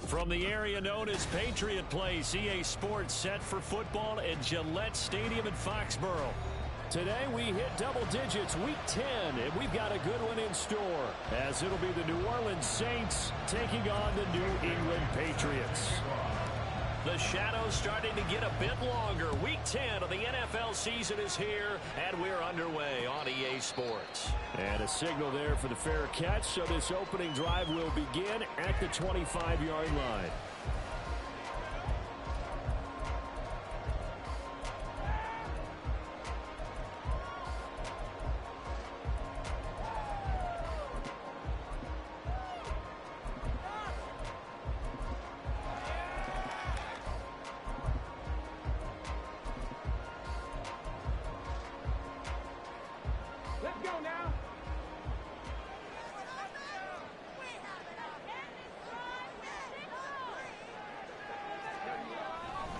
From the area known as Patriot Place, EA Sports set for football at Gillette Stadium in Foxborough. Today we hit double digits, week 10, and we've got a good one in store, as it'll be the New Orleans Saints taking on the New England Patriots. The shadows starting to get a bit longer. Week 10 of the NFL season is here, and we're underway on EA Sports. And a signal there for the fair catch, so this opening drive will begin at the 25-yard line.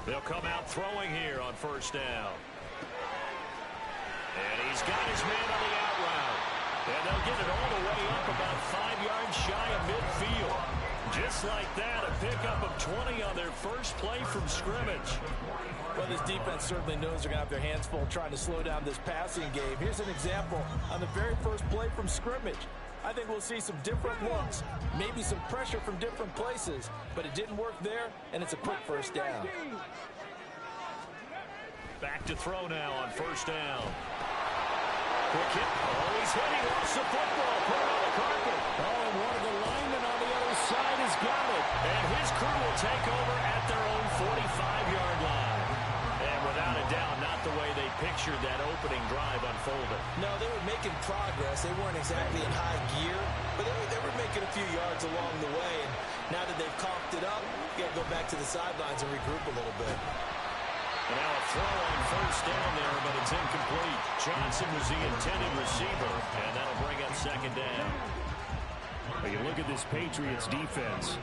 They'll come out throwing here on first down. And he's got his man on the out route. And they'll get it all the way up about 5 yards shy of midfield. Just like that, a pickup of 20 on their first play from scrimmage. Well, this defense certainly knows they're going to have their hands full trying to slow down this passing game. Here's an example on the very first play from scrimmage. I think we'll see some different looks, maybe some pressure from different places, but it didn't work there, and it's a quick first down. Back to throw now on first down. Quick hit. Oh, he's hit. He lost the football. Put it on the carpet. Oh, and one of the linemen on the other side has got it. And his crew will take over at their own 45-yard line. And without a doubt, not the way they pictured that opening drive unfolded. No, they were making progress. They weren't exactly in high gear, but they were making a few yards along the way. And now that they've coughed it up, you got to go back to the sidelines and regroup a little bit. And now a throw on first down there, but it's incomplete. Johnson was the intended receiver, and that'll bring up second down. Well, you look at this Patriots defense.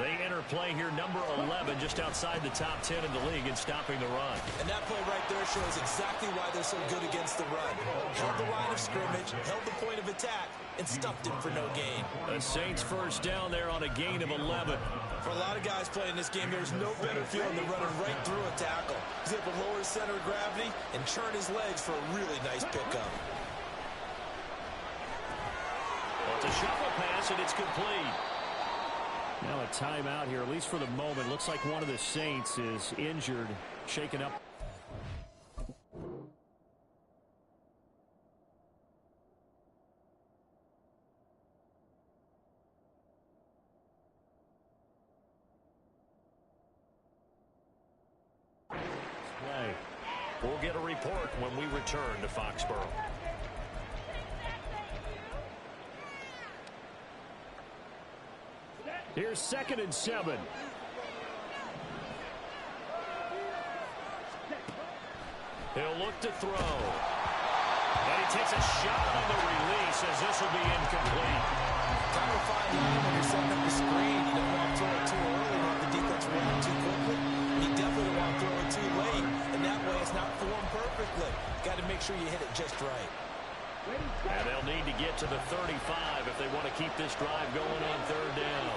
They enter play here, number 11, just outside the top 10 in the league in stopping the run. And that play right there shows exactly why they're so good against the run. Held the line of scrimmage, held the point of attack, and stuffed him for no gain. The Saints first down there on a gain of 11. For a lot of guys playing this game, there's no better feeling than running right through a tackle. He's able to lower his center of gravity and churn his legs for a really nice pickup. Well, it's a shovel pass, and it's complete. Now a timeout here, at least for the moment. Looks like one of the Saints is injured, shaken up. We'll get a report when we return to Foxborough. Here's 2nd and 7. He'll look to throw. And he takes a shot on the release as this will be incomplete. Kind of a fine line when you're setting up the screen. You don't want to throw it too early when the defense runs too quickly. You definitely don't want to throw it too late. And that way it's not formed perfectly. Got to make sure you hit it just right. And they'll need to get to the 35 if they want to keep this drive going on third down.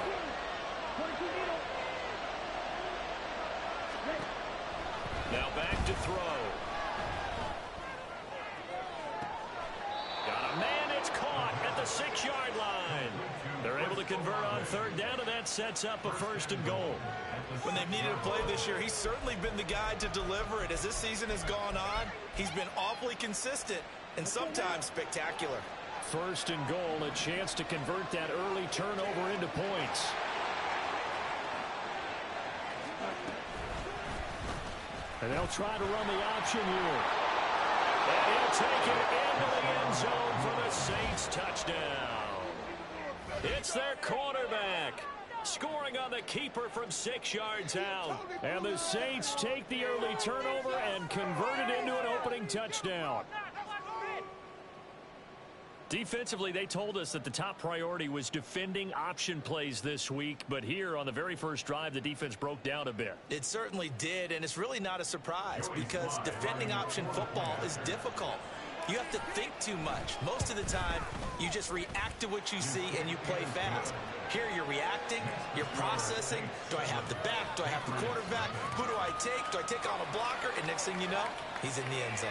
Now back to throw. Got a man, it's caught at the 6-yard line. They're able to convert on third down, and that sets up a 1st and goal. When they've needed a play this year, he's certainly been the guy to deliver it. As this season has gone on, he's been awfully consistent and sometimes spectacular. First and goal, a chance to convert that early turnover into points. And they'll try to run the option here. And he'll take it into the end zone for the Saints touchdown. It's their quarterback scoring on the keeper from 6 yards out. And the Saints take the early turnover and convert it into an opening touchdown. Defensively, they told us that the top priority was defending option plays this week. But here on the very first drive, the defense broke down a bit. It certainly did, and it's really not a surprise because defending option football is difficult. You have to think too much. Most of the time, you just react to what you see and you play fast. Here you're reacting, you're processing. Do I have the back? Do I have the quarterback? Who do I take? Do I take on a blocker? And next thing you know, he's in the end zone.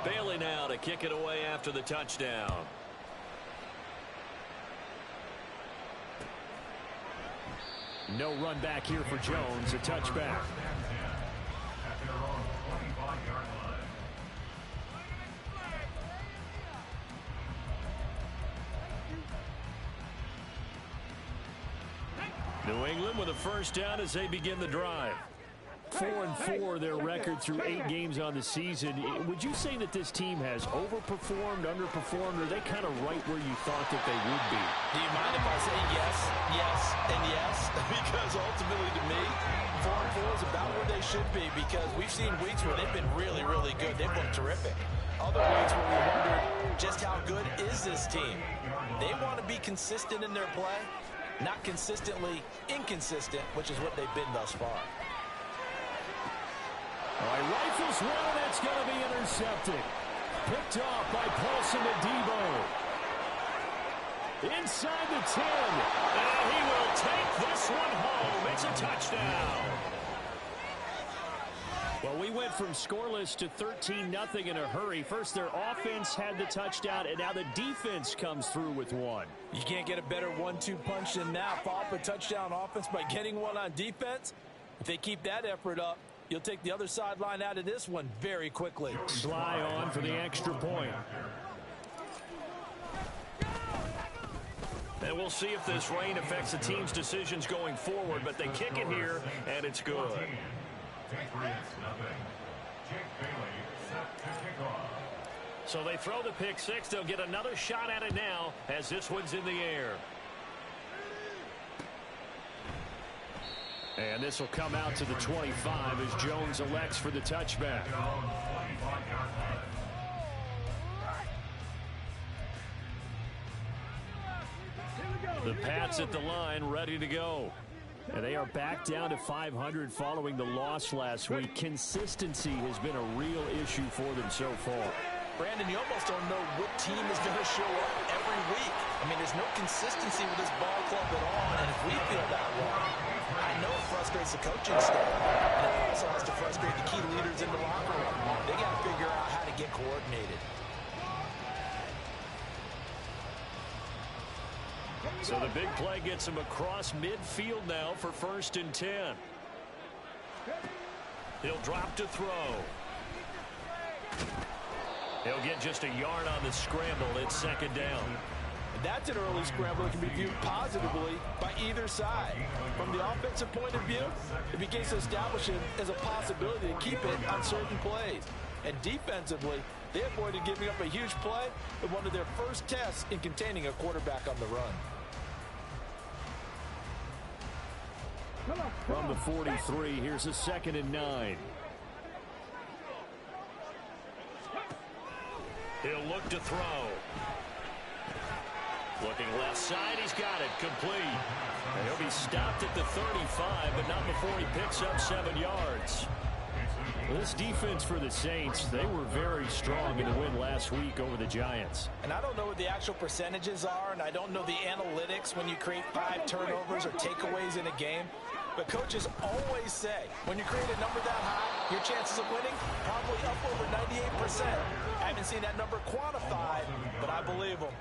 Bailey now to kick it away after the touchdown. No run back here for Jones, a touchback. New England with a first down as they begin the drive. 4-4 their record through 8 games on the season. Would you say that this team has overperformed, underperformed, or are they kind of right where you thought that they would be? Do you mind if I say yes, yes, and yes? Because ultimately to me, 4-4 is about where they should be because we've seen weeks where they've been really, really good. They've looked terrific. Other weeks where we wondered just how good is this team. They want to be consistent in their play, not consistently inconsistent, which is what they've been thus far. All right, rifles one, and it's going to be intercepted. Picked off by Paulson Adebo. Inside the 10. And he will take this one home. It's a touchdown. Well, we went from scoreless to 13-0 in a hurry. First, their offense had the touchdown, and now the defense comes through with one. You can't get a better 1-2 punch than that. Follow up a touchdown offense by getting one on defense. If they keep that effort up, you'll take the other sideline out of this one very quickly. Sly on for the extra point. And we'll see if this rain affects the team's decisions going forward, but they kick it here, and it's good. So they throw the pick six. They'll get another shot at it now as this one's in the air. And this will come out to the 25 as Jones elects for the touchback. The Pats at the line, ready to go. And they are back down to 500 following the loss last week. Consistency has been a real issue for them so far. Brandon, you almost don't know what team is going to show up every week. I mean, there's no consistency with this ball club at all, and if we feel that way, I know it frustrates the coaching staff, and it also has to frustrate the key leaders in the locker room. They got to figure out how to get coordinated. So the big play gets him across midfield now for 1st and 10. He'll drop to throw. He'll get just a yard on the scramble. It's 2nd down. That's an early scramble that can be viewed positively by either side. From the offensive point of view, it begins to establish it as a possibility to keep it on certain plays. And defensively, they avoided giving up a huge play in one of their first tests in containing a quarterback on the run. From the 43, here's a 2nd and 9. He'll look to throw. Looking left side, he's got it, complete. And he'll be stopped at the 35, but not before he picks up 7 yards. Well, this defense for the Saints, they were very strong in the win last week over the Giants. And I don't know what the actual percentages are, and I don't know the analytics when you create 5 turnovers or takeaways in a game. But coaches always say, when you create a number that high, your chances of winning probably up over 98%. I haven't seen that number quantified, but I believe them.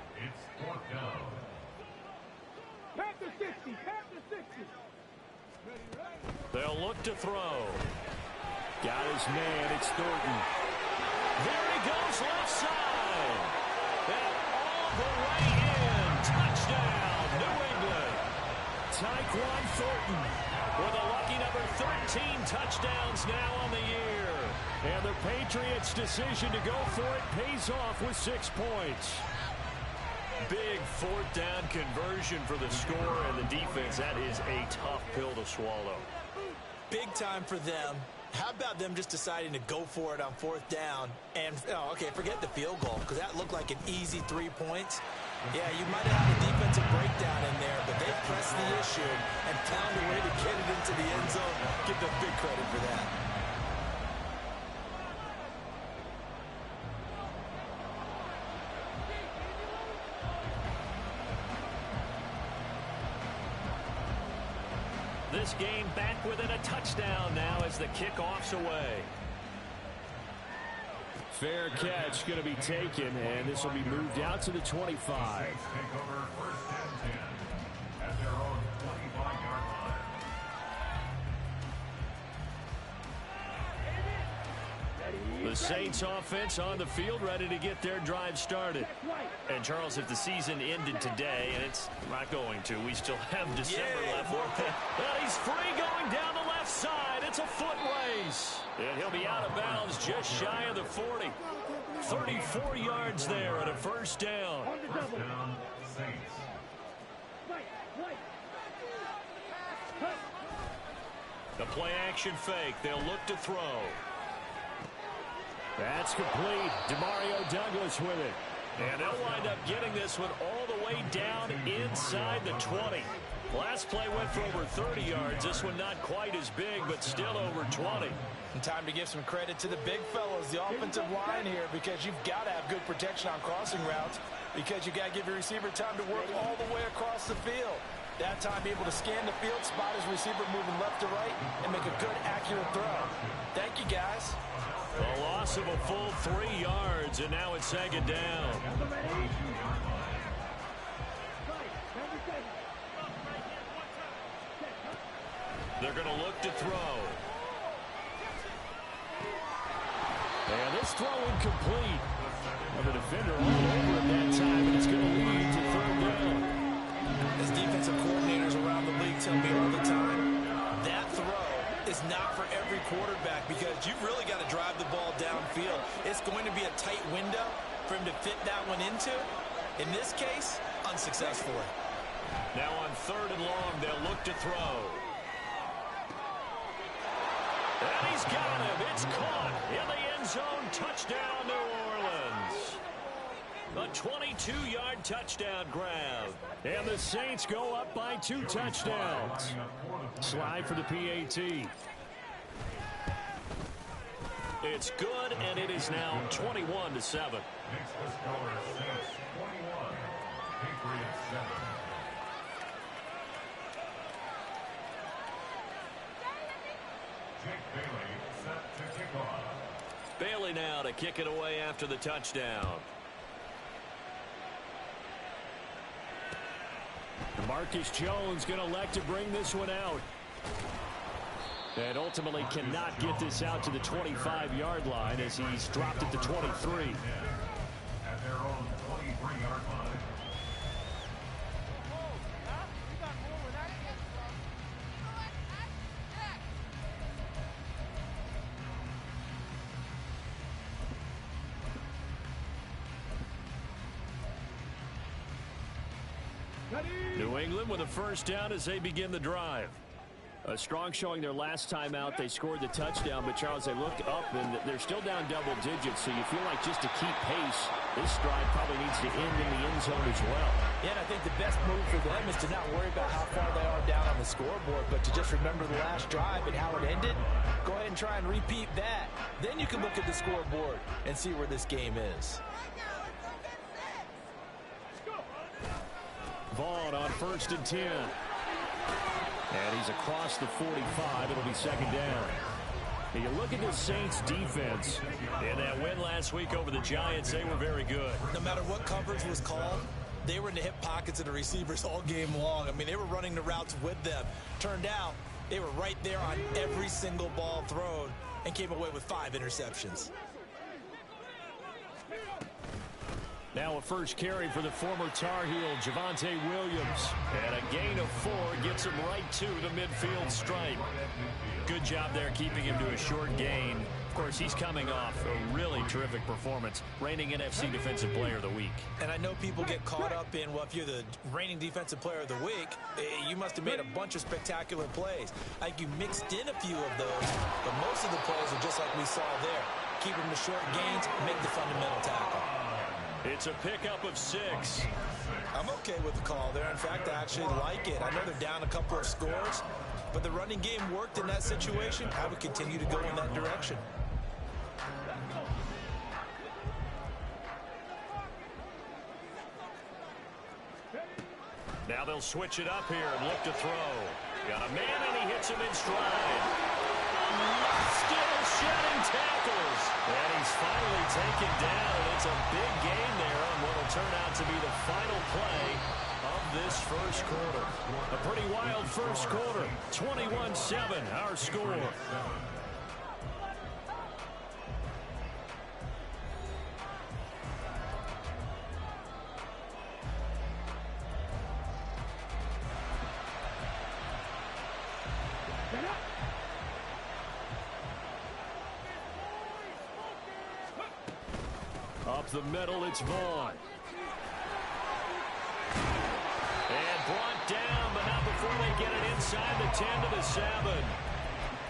They'll look to throw. Got his man. It's Thornton. There he goes, left side. And all the way in. Touchdown, New England. Tyquan Thornton with a lucky number 13 touchdowns now on the year. And the Patriots' decision to go for it pays off with 6 points. Big fourth down conversion for the score and the defense. That is a tough pill to swallow. Big time for them. How about them just deciding to go for it on fourth down? And, okay, forget the field goal, because that looked like an easy 3 points. Yeah, you might have had a defensive breakdown in there, but they pressed the issue and found a way to get it into the end zone. Give them big credit for that. This game back within a touchdown now as the kickoff's away. Fair catch going to be taken, and this will be moved out to the 25. The Saints offense on the field ready to get their drive started. And Charles, if the season ended today, and it's not going to, we still have December left. But he's free going down the left side. It's a foot race. And he'll be out of bounds just shy of the 40. 34 yards there and a first down. The play action fake. They'll look to throw. That's complete. Demario Douglas with it. And they'll wind up getting this one all the way down inside the 20. Last play went for over 30 yards. This one not quite as big, but still over 20. And time to give some credit to the big fellas, the offensive line here, because you've got to have good protection on crossing routes, because you got to give your receiver time to work all the way across the field. That time able to scan the field, spot his receiver moving left to right, and make a good, accurate throw. Thank you, guys. A loss of a full 3 yards, and now it's second down. They're going to look to throw. And this throw incomplete. The defender all over at that time, and it's going to lead to third down. As defensive coordinators around the league tell me all the time, that throw is not for every quarterback, because you've really got to drive the ball downfield. It's going to be a tight window for him to fit that one into. In this case, unsuccessfully. Now on third and long, they'll look to throw. And he's got him. It's caught in the end zone. Touchdown, New Orleans. A 22-yard touchdown grab. And the Saints go up by 2 touchdowns. Slide for the PAT. It's good, and it is now 21-7. Bailey now to kick it away after the touchdown. Marcus Jones going to elect to bring this one out. And ultimately cannot get this out to the 25-yard line as he's dropped it to 23. At their own 23-yard line. New England with a first down as they begin the drive. A strong showing their last time out. They scored the touchdown, but Charles, they looked up and they're still down double digits, so you feel like just to keep pace, this drive probably needs to end in the end zone as well. Yeah, and I think the best move for them is to not worry about how far they are down on the scoreboard, but to just remember the last drive and how it ended. Go ahead and try and repeat that. Then you can look at the scoreboard and see where this game is. Vaughn on 1st and 10. And he's across the 45. It'll be second down. And you look at the Saints defense. In that win last week over the Giants, they were very good. No matter what coverage was called, They were in the hip pockets of the receivers all game long. I mean, they were running the routes with them. Turned out, they were right there on every single ball thrown and came away with 5 interceptions. Now a first carry for the former Tar Heel, Javonte Williams. And a gain of 4 gets him right to the midfield stripe. Good job there keeping him to a short gain. Of course, he's coming off a really terrific performance, reigning NFC Defensive Player of the Week. And I know people get caught up in, well, if you're the reigning Defensive Player of the Week, you must have made a bunch of spectacular plays. I think you mixed in a few of those, but most of the plays are just like we saw there. Keep them to short gains, make the fundamental tackle. It's a pickup of 6. I'm okay with the call there. In fact, I actually like it. I know they're down a couple of scores, but the running game worked in that situation. I would continue to go in that direction. Now they'll switch it up here and look to throw. Got a man, and he hits him in stride. Still shedding tackles. And he's finally taken down. It's a big gain there on what will turn out to be the final play of this first quarter. A pretty wild first quarter. 21-7, our score. Up the middle, it's Vaughn. And brought down, but not before they get it inside the 10 to the 7.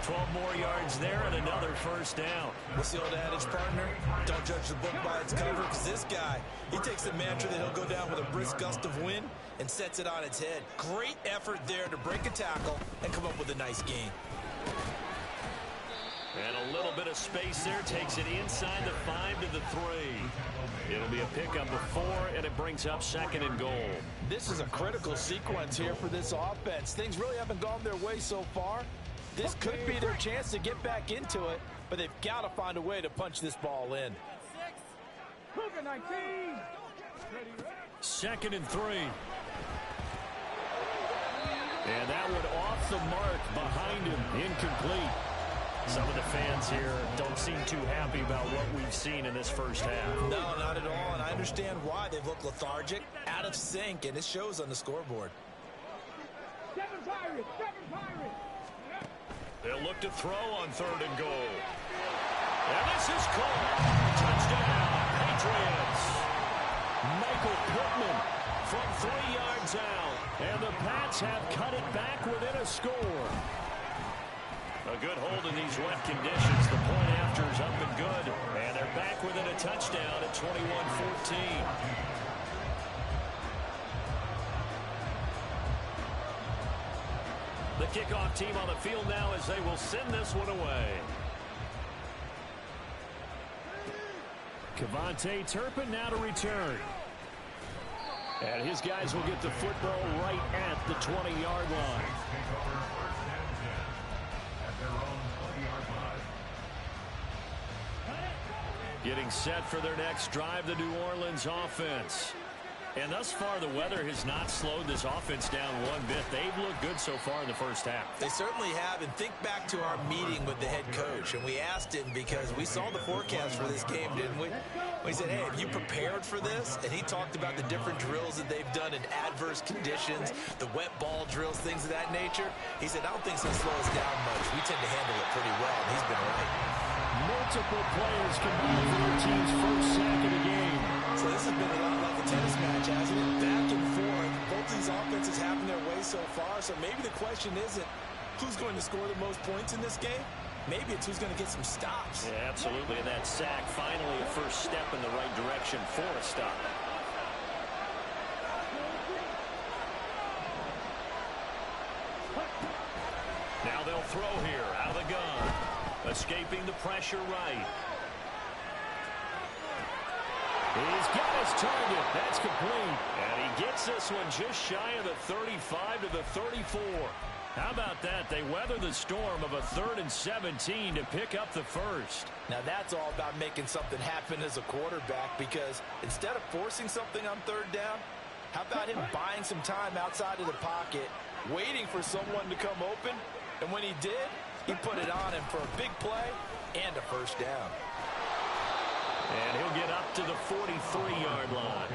12 more yards there and another first down. What's the old adage, partner? Don't judge the book by its cover, because this guy, he takes the mantra that he'll go down with a brisk gust of wind and sets it on its head. Great effort there to break a tackle and come up with a nice gain. And a little bit of space there. Takes it inside the 5 to the 3. It'll be a pickup of 4, and it brings up 2nd and goal. This is a critical sequence here for this offense. Things really haven't gone their way so far. This could be their chance to get back into it, but they've got to find a way to punch this ball in. 2nd and 3. And that one off the mark behind him. Incomplete. Some of the fans here don't seem too happy about what we've seen in this first half. No, not at all, and I understand why. They've looked lethargic, out of sync, and it shows on the scoreboard. They'll look to throw on 3rd and goal. And this is caught. Touchdown, Patriots. Michael Pittman from 3 yards out. And the Pats have cut it back within a score. A good hold in these wet conditions. The point after is up and good. And they're back within a touchdown at 21-14. The kickoff team on the field now as they will send this one away. Kevontae Turpin now to return. And his guys will get the football right at the 20-yard line. Getting set for their next drive, the New Orleans offense. And thus far, the weather has not slowed this offense down one bit. They've looked good so far in the first half. They certainly have. And think back to our meeting with the head coach. And we asked him because we saw the forecast for this game, didn't we? We said, hey, have you prepared for this? And he talked about the different drills that they've done in adverse conditions, the wet ball drills, things of that nature. He said, I don't think it's going to slow us down much. We tend to handle it pretty well. And he's been right. Multiple players combined for their team's first sack of the game. So this has been a lot like a tennis match, hasn't it? Back and forth. Both these offenses having their way so far. So maybe the question isn't who's going to score the most points in this game. Maybe it's who's going to get some stops. Yeah, absolutely. And that sack, finally a first step in the right direction for a stop. Now they'll throw here out of the gun. Escaping the pressure right. He's got his target. That's complete. And he gets this one just shy of the 35 to the 34. How about that? They weather the storm of a 3rd and 17 to pick up the first. Now that's all about making something happen as a quarterback, because instead of forcing something on 3rd down, How about him buying some time outside of the pocket, waiting for someone to come open, and when he did, he put it on him for a big play and a first down. And he'll get up to the 43-yard line.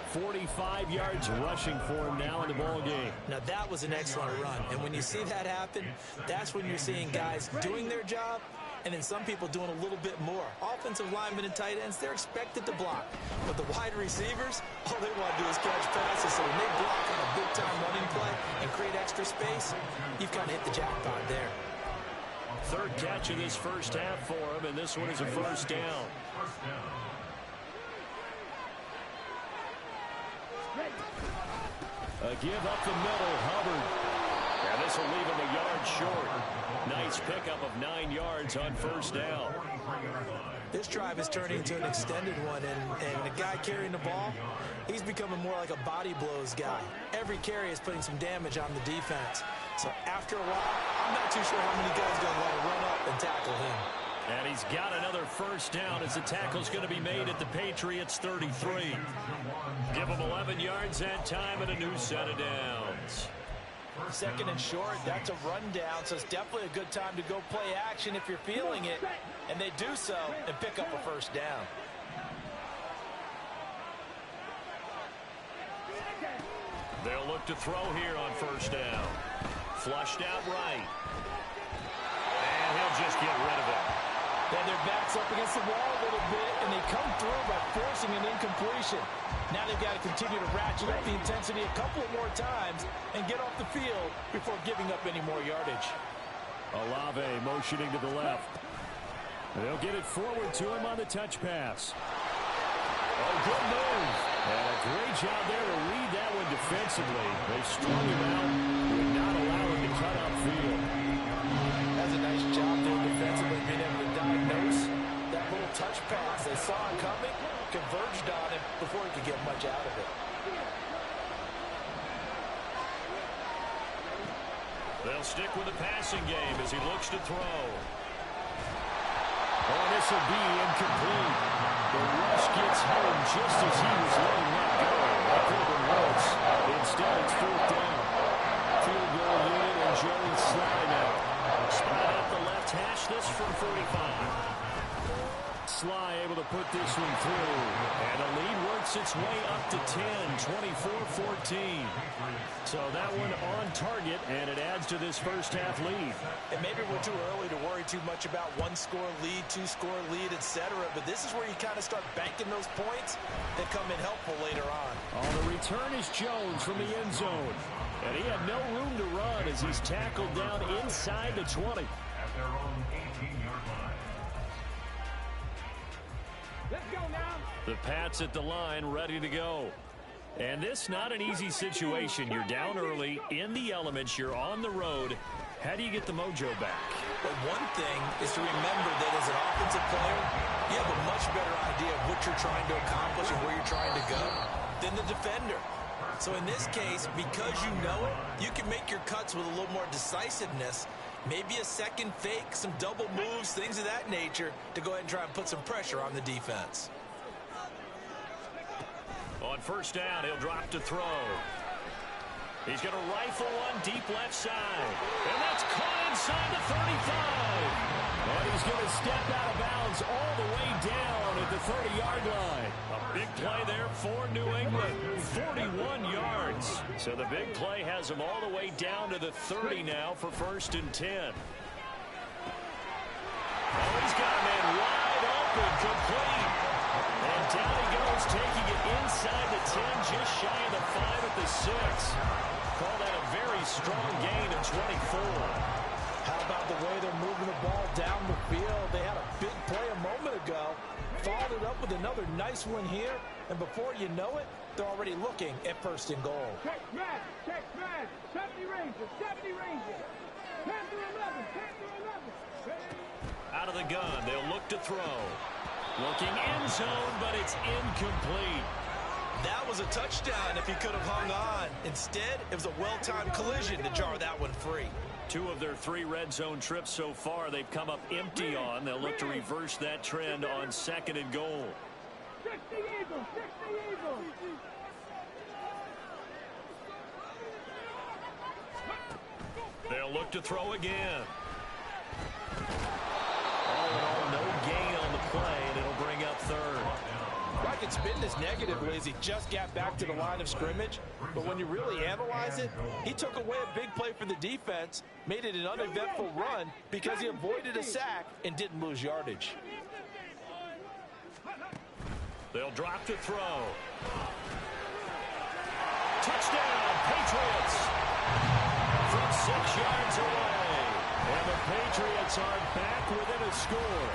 45 yards rushing for him now in the ball game. Now that was an excellent run, and when you see that happen, that's when you're seeing guys doing their job, and then some people doing a little bit more. Offensive linemen and tight ends, they're expected to block, but the wide receivers, all they want to do is catch passes. So when they block on a big-time running play and create extra space, you've kind of hit the jackpot there. Third catch of this first half for him, and this one is a first down. A give up the middle, Hubbard. And this will leave him a yard short. Nice pickup of 9 yards on first down. This drive is turning into an extended one, and the guy carrying the ball, he's becoming more like a body blows guy. Every carry is putting some damage on the defense. So after a while, I'm not too sure how many guys are going to want to run up and tackle him. And he's got another first down as the tackle's going to be made at the Patriots 33. Give him 11 yards that time and a new set of downs. Second and short, that's a rundown, so it's definitely a good time to go play action if you're feeling it. And they do so and pick up a first down. They'll look to throw here on first down. Flushed out right. And he'll just get rid of it. Then their backs up against the wall a little bit, and they come through by forcing an incompletion. Now they've got to continue to ratchet up the intensity a couple more times and get off the field before giving up any more yardage. Olave motioning to the left. They'll get it forward to him on the touch pass. Oh, good move. And a great job there to read that one defensively. They strung him out, would not allow him to cut upfield. That's a nice job there defensively, being able to diagnose that little touch pass. They saw it coming, converged on him before he could get much out of it. They'll stick with the passing game as he looks to throw. Oh, this will be incomplete. The rush gets home just as he was letting that go. That could have been worse. Instead, it's fourth down. Field goal unit and Jones sliding out. Spot up the left hash, this from 45. Sly able to put this one through. And the lead works its way up to 10, 24-14. So that one on target, and it adds to this first half lead. And maybe we're too early to worry too much about one-score lead, two-score lead, etc. But this is where you kind of start banking those points that come in helpful later on. On the return is Jones from the end zone. And he had no room to run as he's tackled down inside the 20. At their own 18-yard line. Let's go now. The Pats at the line, ready to go. And this not an easy situation. You're down early, in the elements, you're on the road. How do you get the mojo back? But one thing is to remember that as an offensive player, you have a much better idea of what you're trying to accomplish and where you're trying to go than the defender. So in this case, because you know it, you can make your cuts with a little more decisiveness. Maybe a second fake, some double moves, things of that nature to go ahead and try and put some pressure on the defense. On first down, he'll drop to throw. He's going to rifle one deep left side. And that's caught inside the 35. And he's going to step out of bounds all the way down at the 30-yard line. A big play there for New England. 41 yards. So the big play has him all the way down to the 30 now for first and 10. Oh, he's got a man wide open, complete. And down he goes, taking it inside the 10, just shy of the 5 at the 6. Call that a very strong gain in 24. How about the way they're moving the ball down the field? They had a big play a moment ago, followed it up with another nice one here, and before you know it, they're already looking at first and goal. Check red, 70 Rangers, 70 Rangers. 10 to 11, 10 to 11. Out of the gun, they'll look to throw. Looking end zone, but it's incomplete. That was a touchdown if he could have hung on. Instead, it was a well-timed collision to jar that one free. 2 of their 3 red zone trips so far, they've come up empty on. They'll look to reverse that trend on second and goal. 60 Eagles, 60 Eagles. They'll look to throw again. All in all, no gain on the play, and it'll bring up third. I could spin this negatively as he just got back to the line of scrimmage, but when you really analyze it, he took away a big play for the defense, made it an uneventful run because he avoided a sack and didn't lose yardage. They'll drop to throw. Touchdown, Patriots! From 6 yards away. And the Patriots are back within a score.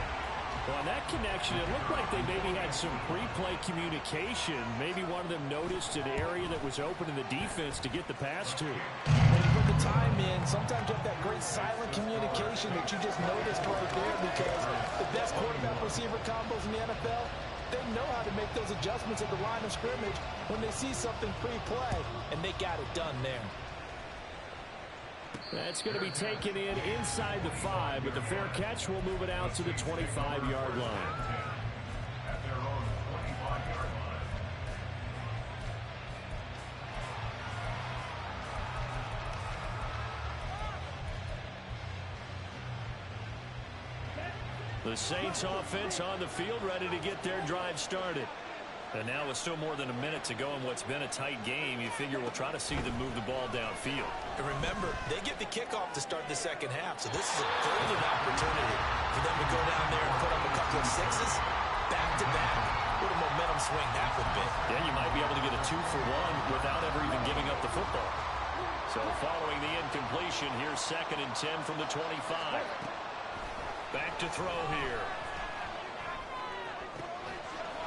Well, on that connection, it looked like they maybe had some pre-play communication. Maybe one of them noticed an area that was open in the defense to get the pass to. When you put the time in, sometimes you have that great silent communication that you just noticed right there, because the best quarterback-receiver combos in the NFL, they know how to make those adjustments at the line of scrimmage when they see something pre-play, and they got it done there. That's going to be taken in inside the 5, but the fair catch will move it out to the 25-yard line. At their own 25-yard line. The Saints offense on the field, ready to get their drive started. And now with still more than a minute to go in what's been a tight game, you figure we'll try to see them move the ball downfield. And remember, they get the kickoff to start the second half, so this is a golden opportunity for them to go down there and put up a couple of sixes back-to-back. What a momentum swing that would be. Yeah, you might be able to get a 2-for-1 without ever even giving up the football. So following the incompletion, here's 2nd and 10 from the 25. Back to throw here.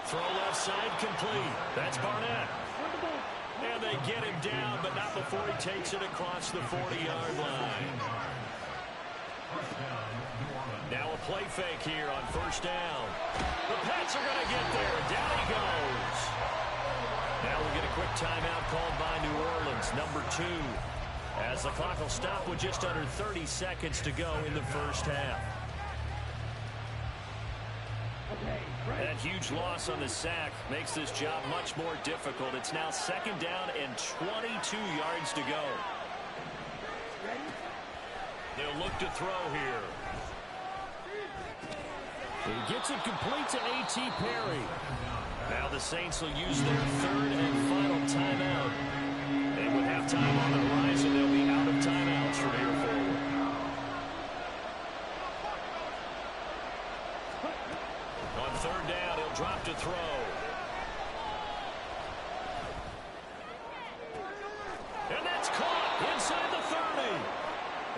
Throw left side complete. That's Barnett. And they get him down, but not before he takes it across the 40-yard line. Now a play fake here on 1st down. The Pats are going to get there. Down he goes. Now we get a quick timeout called by New Orleans, number 2. As the clock will stop with just under 30 seconds to go in the first half. That huge loss on the sack makes this job much more difficult. It's now 2nd down and 22 yards to go. They'll look to throw here. He gets it complete to A.T. Perry. Now the Saints will use their 3rd and final timeout. And with halftime on the horizon, they'll be out of timeouts from here forward. On 3rd down, he'll drop to throw. And that's caught inside the 30.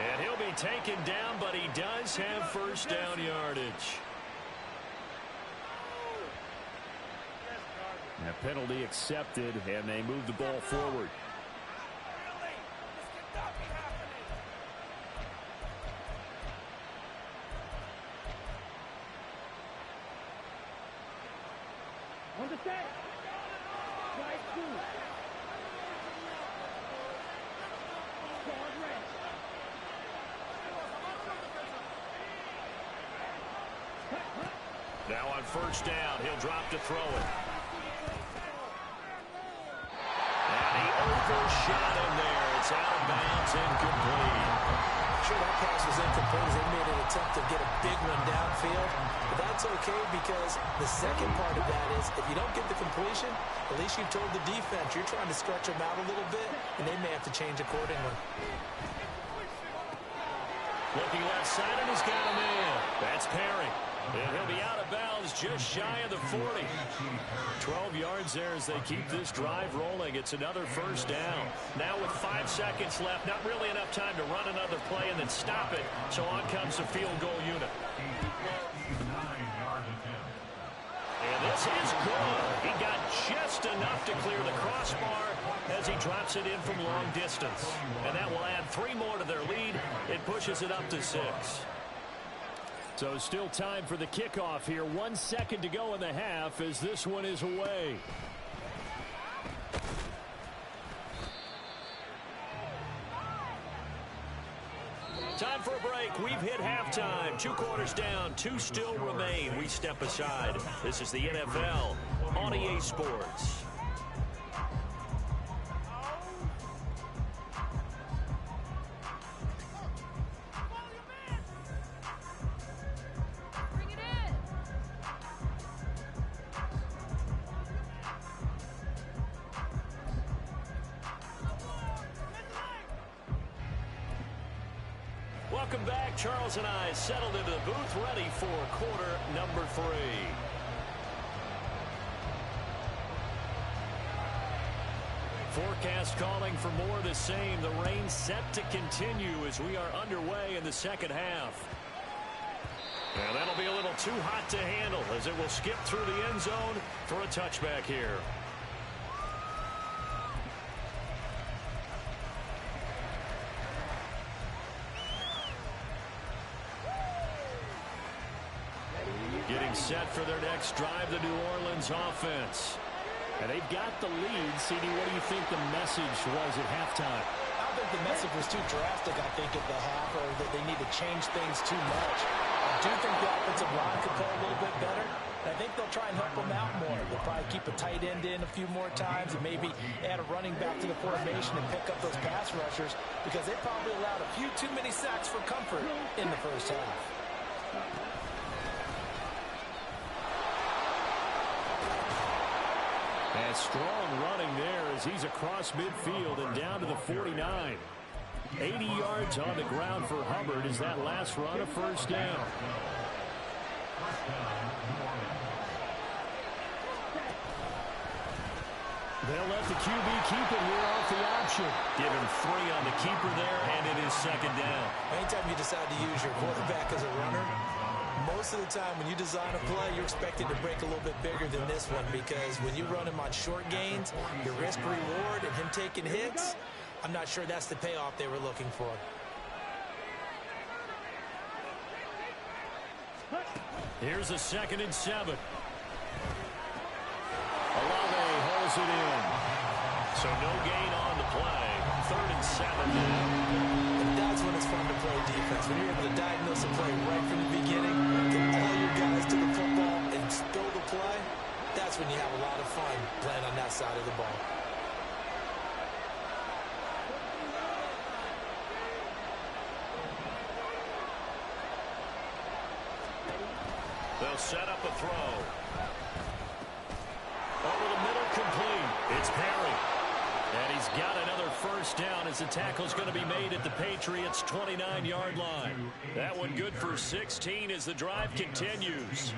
And he'll be taken down, but he does have 1st down yardage. And a penalty accepted, and they move the ball forward. On the set. Strike 2. Forward rest. Now on 1st down, he'll drop to throw it. And he overshot him there. It's out of bounds, incomplete. Sure, that pass was incomplete as they made an attempt to get a big one downfield. But that's okay, because the second part of that is if you don't get the completion, at least you've told the defense you're trying to stretch them out a little bit, and they may have to change accordingly. Looking left side, and he's got a man. That's Perry. And he'll be out of bounds just shy of the 40. 12 yards there as they keep this drive rolling. It's another 1st down. Now with 5 seconds left, not really enough time to run another play and then stop it. So on comes the field goal unit. And this is good. He got just enough to clear the crossbar as he drops it in from long distance. And that will add 3 more to their lead. It pushes it up to 6. So still time for the kickoff here. 1 second to go in the half as this one is away. Time for a break. We've hit halftime. 2 quarters down. 2 still remain. We step aside. This is the NFL on EA Sports. Welcome back. Charles and I settled into the booth, ready for quarter number 3. Forecast calling for more of the same. The rain set to continue as we are underway in the second half. And that'll be a little too hot to handle as it will skip through the end zone for a touchback here. Getting set for their next drive, the New Orleans offense. And they've got the lead. CD, what do you think the message was at halftime? I don't think the message was too drastic, I think, at the half, or that they need to change things too much. I do think the offensive line could play a little bit better. I think they'll try and help them out more. They'll probably keep a tight end in a few more times and maybe add a running back to the formation and pick up those pass rushers because they probably allowed a few too many sacks for comfort in the first half. And strong running there as he's across midfield and down to the 49. 80 yards on the ground for Hubbard as that last run a first down. They'll let the QB keep it here off the option. Give him 3 on the keeper there, and it is second down. Anytime you decide to use your quarterback as a runner, most of the time when you design a play, you're expected to break a little bit bigger than this one because when you run him on short gains, your risk-reward and him taking hits, I'm not sure that's the payoff they were looking for. Here's a 2nd and 7. Olave holds it in. So no gain on the play. 3rd and 7 now. And that's when it's fun to play defense. When you're able to diagnose a play right from the beginning, get all your guys to the football and spill the play, that's when you have a lot of fun playing on that side of the ball. They'll set up a throw. Over the middle, complete. It's Perry. And he's got another first down as the tackle's going to be made at the Patriots' 29-yard line. That one good for 16 as the drive continues.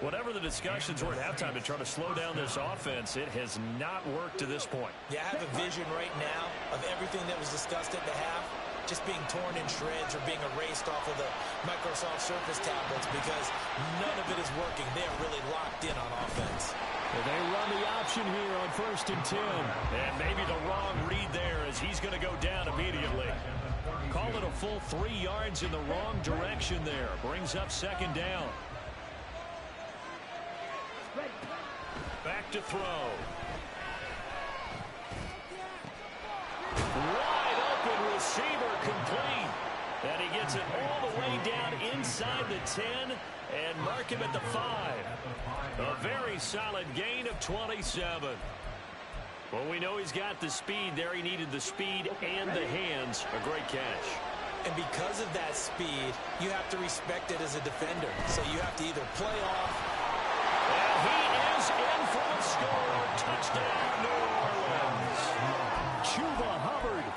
Whatever the discussions were at halftime to try to slow down this offense, it has not worked to this point. Yeah, I have a vision right now of everything that was discussed at the half just being torn in shreds or being erased off of the Microsoft Surface tablets because none of it is working. They're really locked in on offense. Well, they run the option here on 1st and 10. And maybe the wrong read there as he's going to go down immediately. Call it a full 3 yards in the wrong direction there. Brings up 2nd down. Back to throw. Wide open receiver complete. And he gets it all the way down inside the 10 and mark him at the 5. A very solid gain of 27. Well, we know he's got the speed there. He needed the speed and the hands. A great catch. And because of that speed, you have to respect it as a defender. So you have to either play off. And he is in for a score. Touchdown, New Orleans. Chuba Hubbard,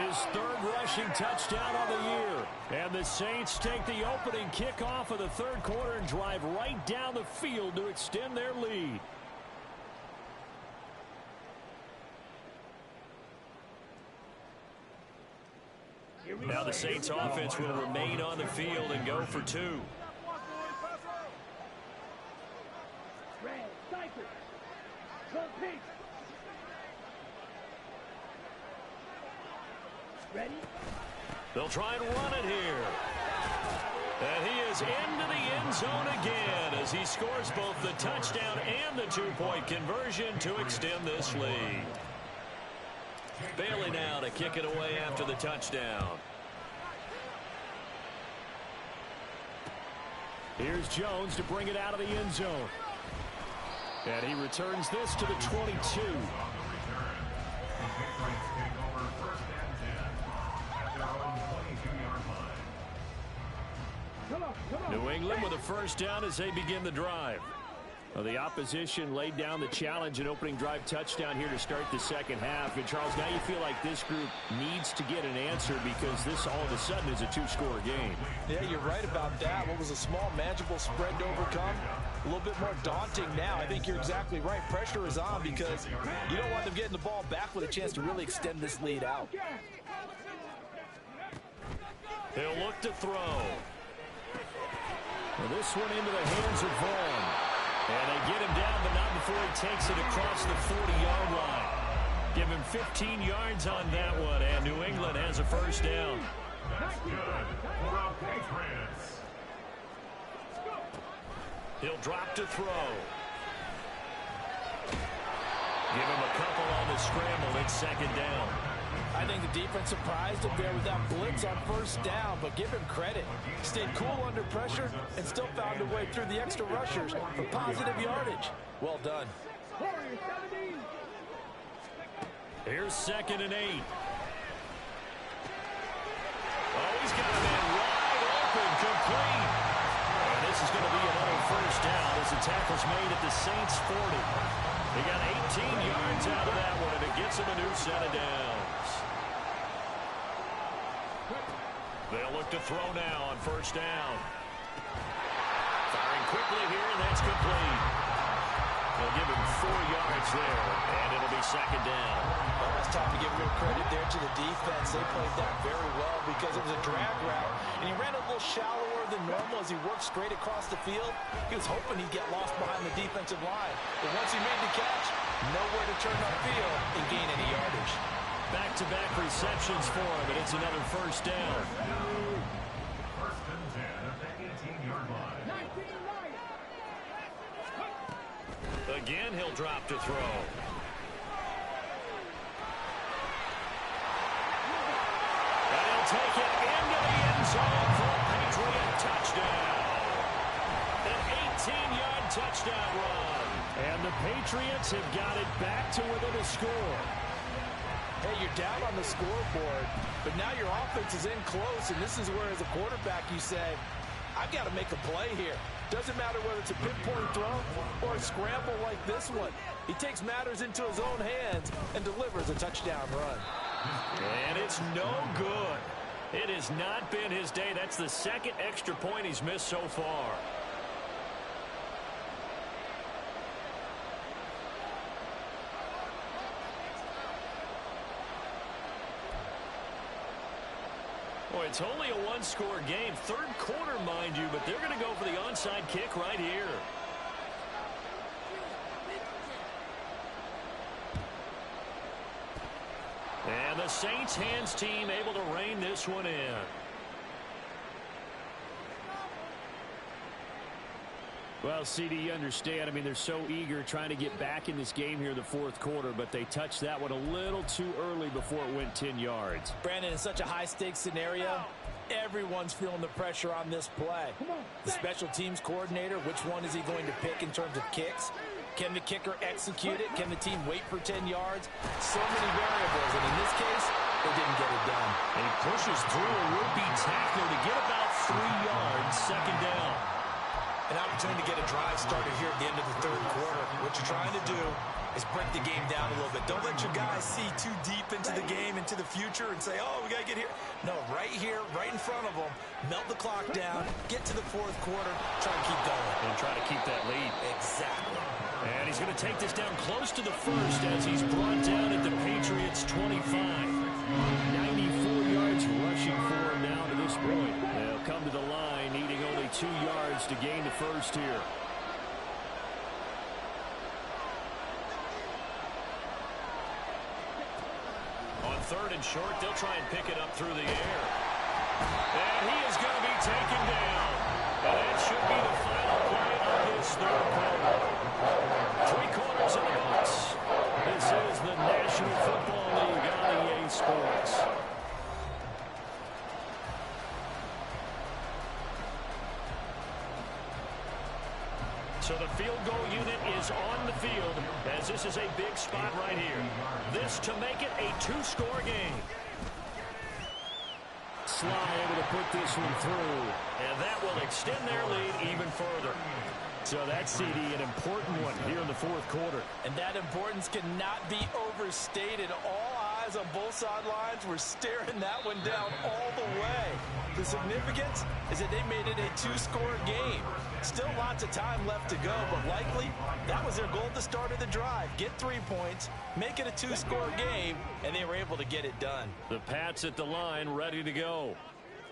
his 3rd rushing touchdown of the year. And the Saints take the opening kickoff of the 3rd quarter and drive right down the field to extend their lead. Now the Saints offense will remain on the field and go for 2. Red, cycle. Go pink. Ready? They'll try and run it here. And he is into the end zone again as he scores both the touchdown and the 2-point conversion to extend this lead. Bailey now to kick it away after the touchdown. Here's Jones to bring it out of the end zone. And he returns this to the 22. New England with a first down as they begin the drive. Well, the opposition laid down the challenge and opening drive touchdown here to start the second half. And, Charles, now you feel like this group needs to get an answer because this all of a sudden is a two-score game. Yeah, you're right about that. What was a small, manageable spread to overcome, a little bit more daunting now. I think you're exactly right. Pressure is on because you don't want them getting the ball back with a chance to really extend this lead out. They'll look to throw. Well, this one into the hands of Vaughn. And they get him down, but not before he takes it across the 40-yard line. Give him 15 yards on that one, and New England has a first down. That's good for the Patriots. He'll drop to throw. Give him a couple on the scramble. It's second down. I think the defense surprised him there with that blitz on first down, but give him credit. Stayed cool under pressure and still found a way through the extra rushers for positive yardage. Well done. Here's 2nd and 8. Oh, he's got a man wide open, complete. And this is going to be another first down as the tackle's made at the Saints 40. They got 18 yards out of that one, and it gets him a new set of downs. They'll look to throw now on first down. Firing quickly here, and that's complete. They'll give him 4 yards there, and it'll be second down. Well, it's time to give real credit there to the defense. They played that very well because it was a drag route, and he ran a little shallower than normal as he worked straight across the field. He was hoping he'd get lost behind the defensive line, but once he made the catch, nowhere to turn upfield and gain any yardage. Back-to-back receptions for him, and it's another first down. First and 10 at the 18-yard line. Again, he'll drop to throw. And he'll take it into the end zone for a Patriot touchdown. An 18-yard touchdown run. And the Patriots have got it back to within a score. Hey, you're down on the scoreboard, but now your offense is in close, and this is where, as a quarterback, you say, I've got to make a play here. Doesn't matter whether it's a pinpoint throw or a scramble like this one. He takes matters into his own hands and delivers a touchdown run. And it's no good. It has not been his day. That's the second extra point he's missed so far. Boy, it's only a one-score game. Third quarter, mind you, but they're going to go for the onside kick right here. And the Saints hands team able to rein this one in. Well, CD, you understand. I mean, they're so eager trying to get back in this game here in the fourth quarter, but they touched that one a little too early before it went 10 yards. Brandon, in such a high-stakes scenario, everyone's feeling the pressure on this play. The special teams coordinator, which one is he going to pick in terms of kicks? Can the kicker execute it? Can the team wait for 10 yards? So many variables, and in this case, they didn't get it done. And he pushes through a would-be tackler to get about 3 yards, second down. An opportunity to get a drive started here at the end of the third quarter. What you're trying to do is break the game down a little bit. Don't let your guys see too deep into the game, into the future, and say, oh, we got to get here. No, right here, right in front of them, melt the clock down, get to the fourth quarter, try to keep going. And try to keep that lead. Exactly. And he's going to take this down close to the first as he's brought down at the Patriots' 25. 94 yards rushing for him now to this point. They'll come to the line needing only 2 yards to gain the first here. On third and short, they'll try and pick it up through the air. And he is going to be taken down. And that should be the final play of this third quarter. 3 quarters in the books. This is the National Football League on EA Sports. So the field goal unit is on the field as this is a big spot right here. This to make it a 2-score game. Sly able to put this one through, and that will extend their lead even further. So that's, CD, an important one here in the fourth quarter. And that importance cannot be overstated. All eyes on both sidelines were staring that one down all the way. The significance is that they made it a two-score game. Still lots of time left to go, but likely that was their goal at the start of the drive. Get 3 points, make it a two-score game, and they were able to get it done. The Pats at the line, ready to go.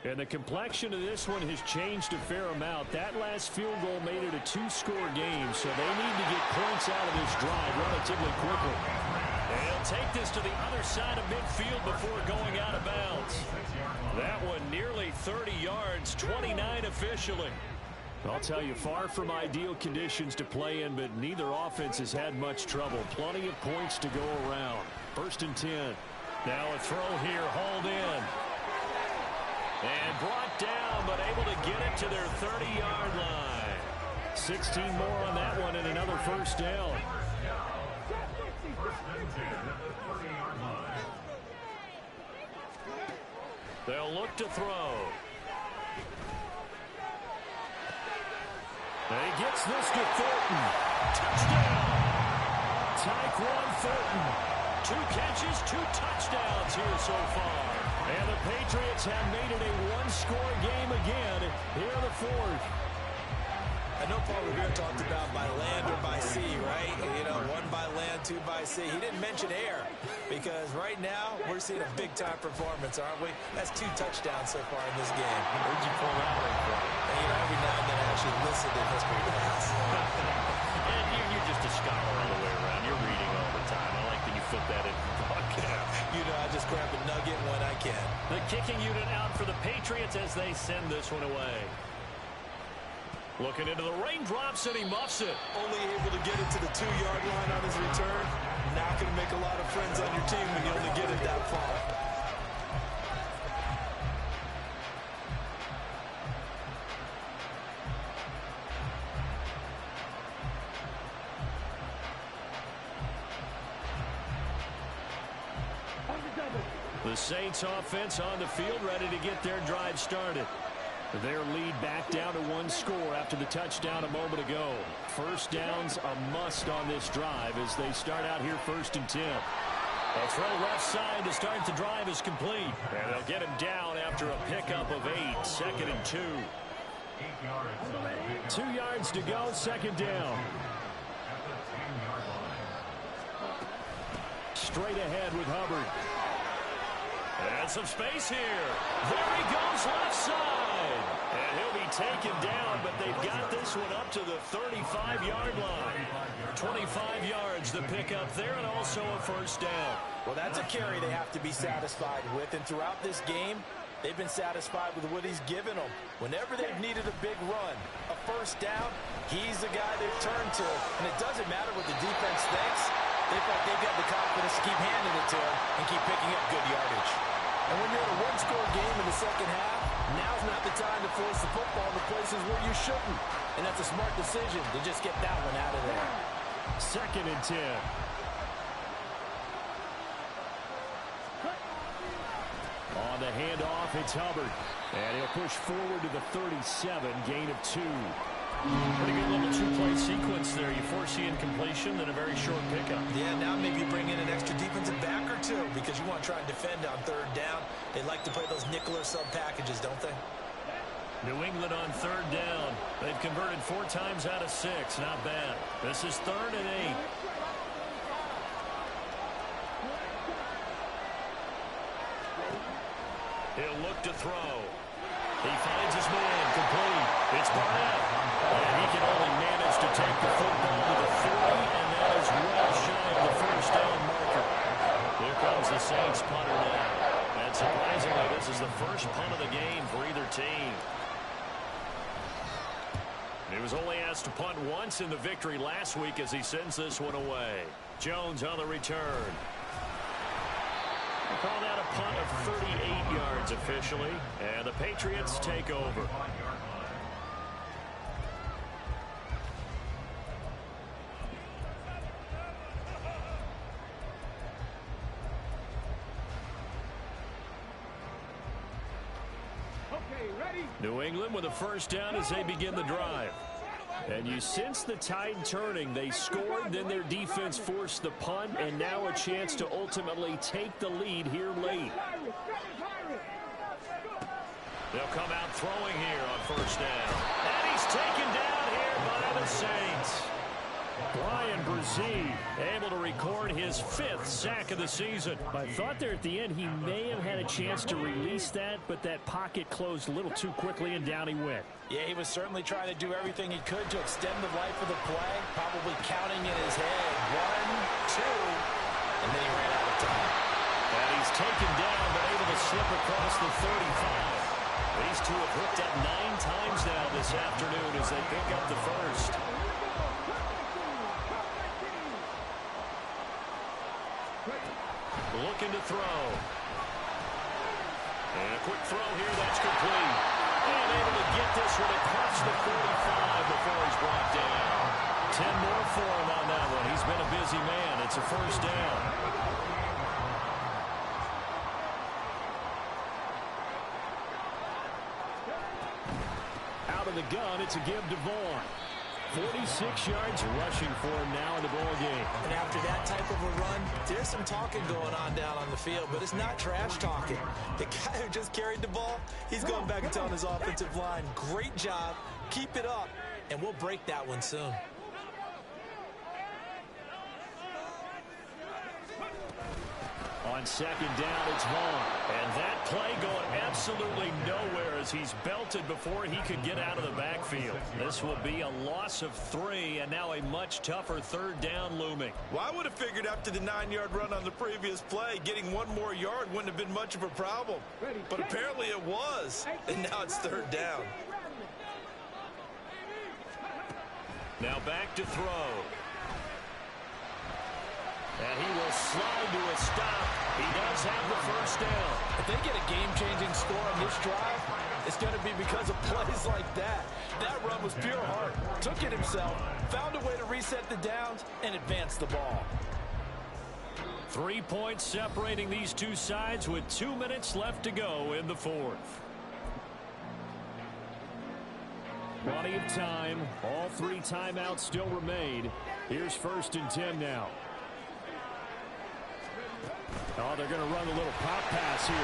And the complexion of this one has changed a fair amount. That last field goal made it a two-score game, so they need to get points out of this drive relatively quickly. And he'll take this to the other side of midfield before going out of bounds. That one nearly 30 yards, 29 officially. I'll tell you, far from ideal conditions to play in, but neither offense has had much trouble. Plenty of points to go around. 1st and 10. Now a throw here, hauled in. And brought down, but able to get it to their 30-yard line. 16 more on that one and another first down. They'll look to throw. And he gets this to Thornton. Touchdown! Tyquan Thornton. 2 catches, 2 touchdowns here so far. And the Patriots have made it a one-score game again here in the fourth. I know Paul Revere talked about by land or by sea, right? You know, 1 by land, 2 by sea. He didn't mention air because right now we're seeing a big-time performance, aren't we? That's 2 touchdowns so far in this game. Where'd you pull that one from? And, you know, every now and then I actually listen to history class. And you're just a scholar all the way around. You're reading all the time. I like that you fit that in the podcast. You know, I just grab a nugget when I can. The kicking unit out for the Patriots as they send this one away. Looking into the raindrops, and he muffs it. Only able to get it to the 2-yard line on his return. Not going to make a lot of friends on your team when you only get it that far. The Saints offense on the field, ready to get their drive started. Their lead back down to 1 score after the touchdown a moment ago. First down's a must on this drive as they start out here 1st and 10. A throw left side to start the drive is complete. And they'll get him down after a pickup of 8. 2nd and 2. 2 yards to go, 2nd down. Straight ahead with Hubbard. And some space here. There he goes left side. And he'll be taken down, but they've got this one up to the 35-yard line. 25 yards the pickup there, and also a first down. Well, that's a carry they have to be satisfied with, and throughout this game, they've been satisfied with what he's given them. Whenever they've needed a big run, a first down, he's the guy they've turned to. And it doesn't matter what the defense thinks. They felt they've got the confidence to keep handing it to him and keep picking up good yardage. And when you're in a one-score game in the second half, now's not the time to force the football to places where you shouldn't. And that's a smart decision to just get that one out of there. 2nd and 10. On the handoff, it's Hubbard. And he'll push forward to the 37, gain of 2. Pretty good little 2-play sequence there. You foresee incompletion, then a very short pickup. Yeah, now maybe you bring in an extra defensive back or 2 because you want to try and defend on 3rd down. They like to play those nickel or sub packages, don't they? New England on 3rd down. They've converted 4 times out of 6. Not bad. This is 3rd and 8. He'll look to throw. He finds his man, complete. It's Barnett. And he can only manage to take the football to the 40, and that is well shy of the first down marker. Here comes the Saints punter now. And surprisingly, this is the first punt of the game for either team. He was only asked to punt once in the victory last week as he sends this one away. Jones on the return. We'll call that a punt of 38 yards officially, and the Patriots take over. Okay, ready? New England with a first down as they begin the drive. And you sense the tide turning. They scored, then their defense forced the punt, and now a chance to ultimately take the lead here late. They'll come out throwing here on first down. And he's taken down here by the Saints. Brian Brzee able to record his 5th sack of the season. I thought there at the end he may have had a chance to release that, but that pocket closed a little too quickly, and down he went. Yeah, he was certainly trying to do everything he could to extend the life of the play, probably counting in his head 1, 2, and then he ran out of time. And he's taken down, but able to slip across the 35. These two have hooked up 9 times now this afternoon as they pick up the first. Looking to throw. And a quick throw here, that's complete. And able to get this one across the 45 before he's brought down. 10 more for him on that one. He's been a busy man. It's a first down. Out of the gun, it's a give to Vaughn. 46 yards rushing for him now in the ball game. And after that type of a run, there's some talking going on down on the field, but it's not trash talking. The guy who just carried the ball, he's going back and telling his offensive line, great job, keep it up, and we'll break that one soon. On second down, it's Vaughn. And that play going absolutely nowhere as he's belted before he could get out of the backfield. This will be a loss of 3, and now a much tougher third down looming. Well, I would have figured after the 9-yard run on the previous play, getting 1 more yard wouldn't have been much of a problem. But apparently it was, and now it's third down. Now back to throw. And he will slide to a stop. He does have the first down. If they get a game-changing score on this drive, it's going to be because of plays like that. That run was pure heart. Took it himself, found a way to reset the downs, and advance the ball. 3 points separating these two sides with 2 minutes left to go in the fourth. Plenty of time. All 3 timeouts still remain. Here's 1st and 10 now. Oh, they're going to run a little pop pass here.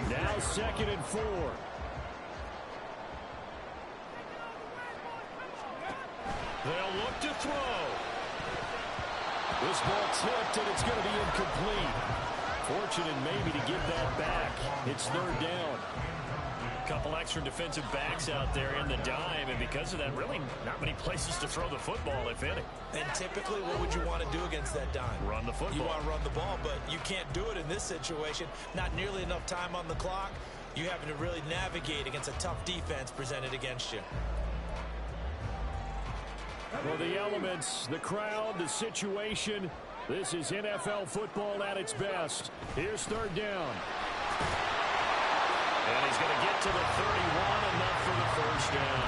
Now 2nd and 4. They'll look to throw. This ball tipped, and it's going to be incomplete. Fortunate maybe to give that back. It's 3rd down. A couple extra defensive backs out there in the dime, and because of that, really not many places to throw the football, if any. And typically, what would you want to do against that dime? Run the football. You want to run the ball, but you can't do it in this situation. Not nearly enough time on the clock. You having to really navigate against a tough defense presented against you. Well, the elements, the crowd, the situation. This is NFL football at its best. Here's 3rd down. And he's going to get to the 31, enough for the first down.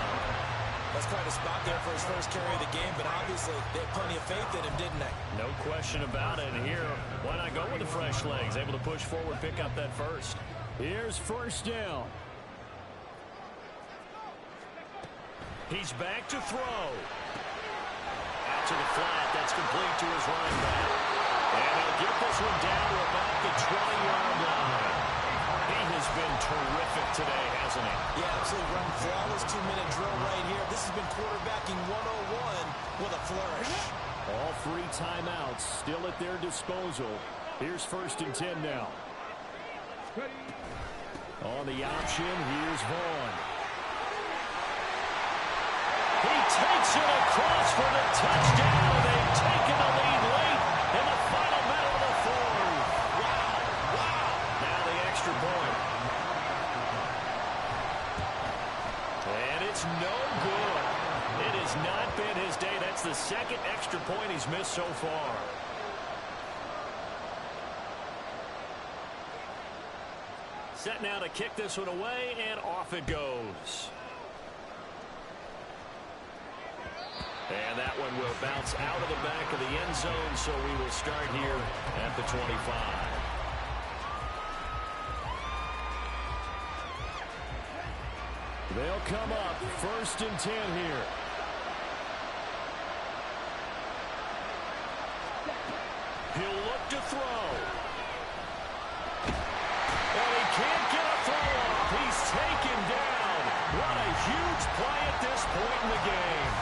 That's quite a spot there for his first carry of the game, but obviously they had plenty of faith in him, didn't they? No question about it. And here, why not go with the fresh legs? Able to push forward, pick up that first. Here's 1st down. He's back to throw. Out to the flat. That's complete to his running back. And he'll get this one down to about the 20-yard line. He has been terrific today, hasn't he? Yeah, absolutely. Run flawless 2-minute drill right here. This has been quarterbacking 101 with a flourish. All 3 timeouts still at their disposal. Here's 1st and 10 now. On the option, here's Vaughn. He takes it across for the touchdown. They've taken the lead late in the final minute of the 4th. Wow. Now the extra point. And it's no good. It has not been his day. That's the 2nd extra point he's missed so far. Set now to kick this one away, and off it goes. And that one will bounce out of the back of the end zone, so we will start here at the 25. They'll come up 1st and 10 here. He'll look to throw. And he can't get a throw off. He's taken down. What a huge play at this point in the game.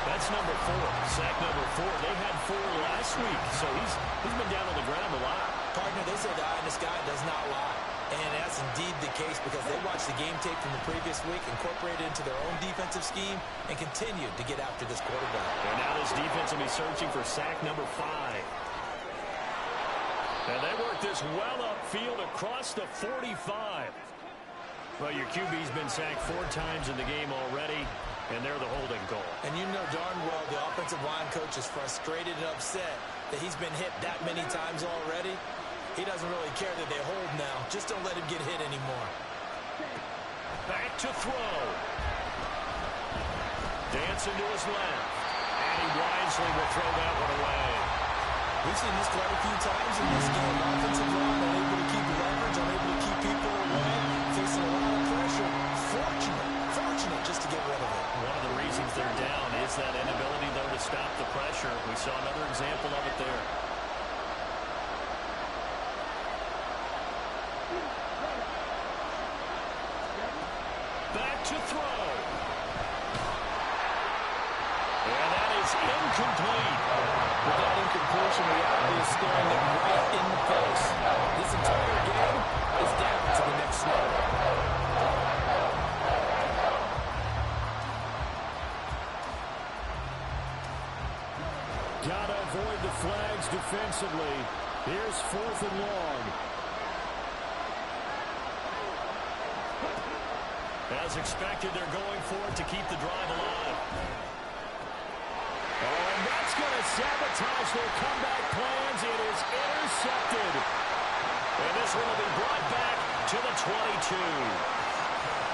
That's number 4. Sack number 4. They had 4 last week, so he's been down on the ground a lot. Partner, they say the eye in the sky does not lie. And that's indeed the case because they watched the game tape from the previous week, incorporated it into their own defensive scheme, and continued to get after this quarterback. And now this defense will be searching for sack number 5. And they work this well upfield across the 45. Well, your QB's been sacked 4 times in the game already, and they're the holding goal. And you know darn well the offensive line coach is frustrated and upset that he's been hit that many times already. He doesn't really care that they hold now. Just don't let him get hit anymore. Back to throw. Dancing to his left. And he wisely will throw that one away. We've seen this quite a few times in this game. Offensive line unable to keep leverage, unable to keep people away, facing a lot of pressure. Fortunate just to get rid of it. One of the reasons they're down is that inability, though, to stop the pressure. We saw another example of it there. Back to throw. And that is incomplete. With that incompletion, reality is staring them right in the face. This entire game is down to the next snap. Gotta avoid the flags defensively. Here's 4th and long. As expected, they're going for it to keep the drive alive. Oh, and that's going to sabotage their comeback plans. It is intercepted. And this one will be brought back to the 22.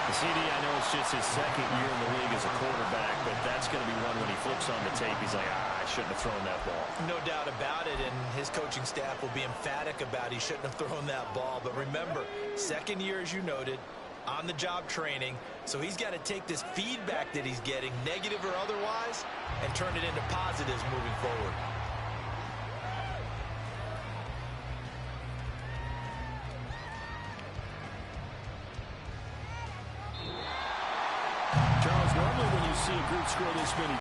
CD, I know it's just his 2nd year in the league as a quarterback, but that's going to be one when he flips on the tape. He's like, I shouldn't have thrown that ball. No doubt about it, and his coaching staff will be emphatic about he shouldn't have thrown that ball. But remember, 2nd year, as you noted, on-the-job training, so he's got to take this feedback that he's getting, negative or otherwise, and turn it into positives moving forward. Charles, normally when you see a group score this many